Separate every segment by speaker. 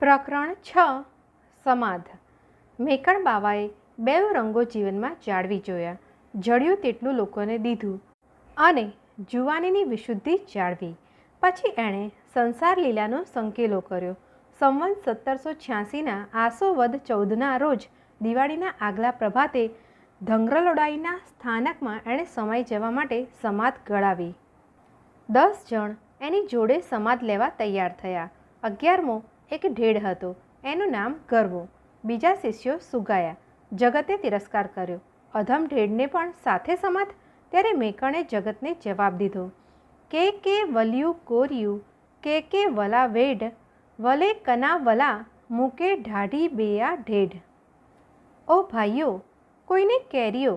Speaker 1: પ્રકરણ 6 સમાધ. મેકણ બાવાએ બે રંગો જીવનમાં જાળવી જોયા. જળ્યું તેટલું લોકોને દીધું અને જુવાનીની વિશુદ્ધિ જાળવી. પછી એણે સંસાર લીલાનો સંકેલો કર્યો. સંવંત 1786ના આસો વદ 14ના રોજ દિવાળીના આગલા પ્રભાતે ધંગ્રલોડાઈના સ્થાનકમાં એણે સમાઈ જવા માટે સમાધ ગળાવી. 10 જણ એની જોડે સમાધ લેવા તૈયાર થયા. 11મો એક ઢેડ હતો, એનું નામ ગરવો. બીજા શિષ્યો સુગાયા. જગતે તિરસ્કાર કર્યો. અધમ ઢેડને પણ સાથે સમાધ. ત્યારે મેકણે જગતને જવાબ દીધો કે વલ્યું કોર્યું કે વલા વેઢ વલે કના વલા મૂકે ઢાઢી બેયા ઢેઢ. ઓ ભાઈઓ, કોઈને કેરીઓ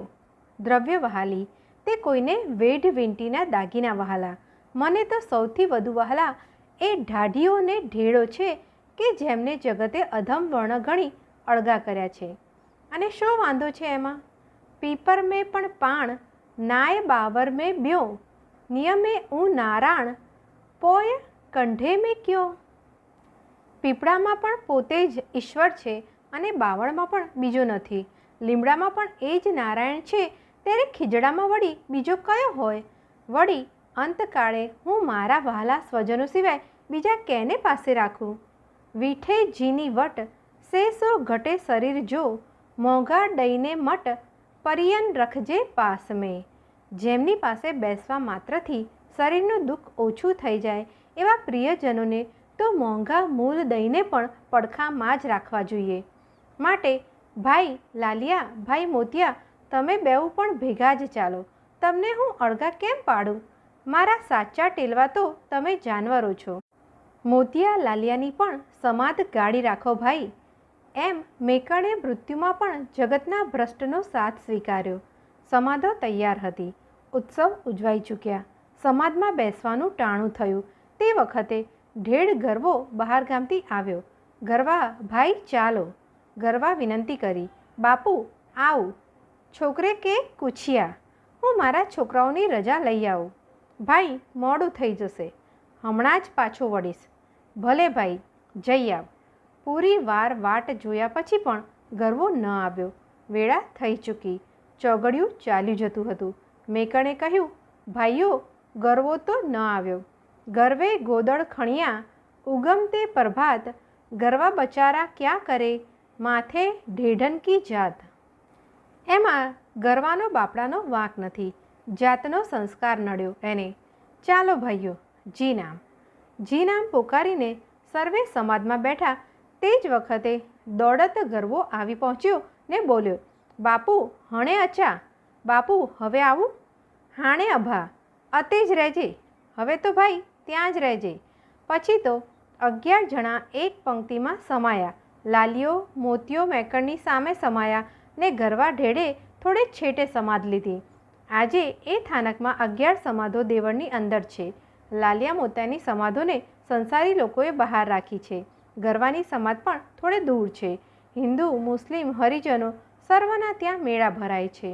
Speaker 1: દ્રવ્ય વહાલી, તે કોઈને વેઢ વીંટીના દાગીના વહાલા. મને તો સૌથી વધુ વહાલા એ ઢાઢીઓ ને ઢેડો છે કે જેમને જગતે અધમ વર્ણ ગણી અળગા કર્યા છે. અને શો વાંધો છે એમાં? પીપર મેં પણ પાણ નાય બાવર મેં બ્યો નિયમે હું નારાણ પોય કંઢે મેં ક્યો. પીપળામાં પણ પોતે જ ઈશ્વર છે અને બાવળમાં પણ બીજો નથી. લીમડામાં પણ એ જ નારાયણ છે, ત્યારે ખીજડામાં વળી બીજો કયો હોય? વળી અંતકાળે હું મારા વહાલા સ્વજનો સિવાય બીજા કેને પાસે રાખું? વીઠે જીની વટ સે સો ઘટે શરીર જો મોંઘા દઈને મટ પરિયન રખજે પાસ મેં. જેમની પાસે બેસવા માત્રથી શરીરનું દુઃખ ઓછું થઈ જાય એવા પ્રિયજનોને તો મોંઘા મૂલ દઈને પણ પડખામાં જ રાખવા જોઈએ. માટે ભાઈ લાલિયા, ભાઈ મોતિયા, તમે બેઉ પણ ભેગા જ ચાલો. તમને હું અળગા કેમ પાડું? મારા સાચા ટેલવા તો તમે જાનવરો છો. મોતિયા લાલિયાની પણ સમાધ ગાળી રાખો ભાઈ. એમ મેકણે મૃત્યુમાં પણ જગતના ભ્રષ્ટનો સાથ સ્વીકાર્યો. સમાધો તૈયાર હતી. ઉત્સવ ઉજવાઈ ચૂક્યા. સમાધમાં બેસવાનું ટાણું થયું. તે વખતે ઢેડ ગરવો બહારગામથી આવ્યો. ગરવા ભાઈ ચાલો. ગરવા વિનંતી કરી, બાપુ આવું. છોકરે કે કૂછિયા, હું મારા છોકરાઓની રજા લઈ આવું. ભાઈ મોડું થઈ જશે, હમણાં જ પાછો વળીશ. ભલે ભાઈ, જઈ આવ. પૂરી વાર વાટ જોયા પછી પણ ગરવો ન આવ્યો. વેળા થઈ ચૂકી. ચોગડિયું ચાલ્યું જતું હતું. મેકણે કહ્યું, ભાઈઓ, ગરવો તો ન આવ્યો. ગરવે ગોદડ ખણિયા ઉગમતે પ્રભાત ગરવા બચારા ક્યાં કરે માથે ઢેઢન કી જાત. એમાં ગરવાનો બાપડાનો વાંક નથી. જાતનો સંસ્કાર નડ્યો એને. ચાલો ભાઈઓ, જી નામ. જી નામ પોકારીને સર્વે સમાજમાં બેઠા. તે જ વખતે દોડત ગરવો આવી પહોંચ્યો ને બોલ્યો, બાપુ હણે અચા. બાપુ હવે આવું? હાણે અભા, અતે જ રહેજે. હવે તો ભાઈ ત્યાં જ રહેજે. પછી તો 11 જણા એક પંક્તિમાં સમાયા. લાલીઓ મોતીઓ મેકણની સામે સમાયા ને ગરવા ઢેડે થોડે છેટે સમાધ લીધી. આજે એ થાનકમાં 11 સમાધો દેવળની અંદર છે. લાલિયા મોતિયાની સમાધોને સંસારી લોકોએ બહાર રાખી છે. ગરવાની સમાધ પણ થોડે દૂર છે. હિન્દુ, મુસ્લિમ, હરિજનો સર્વના ત્યાં મેળા ભરાય છે.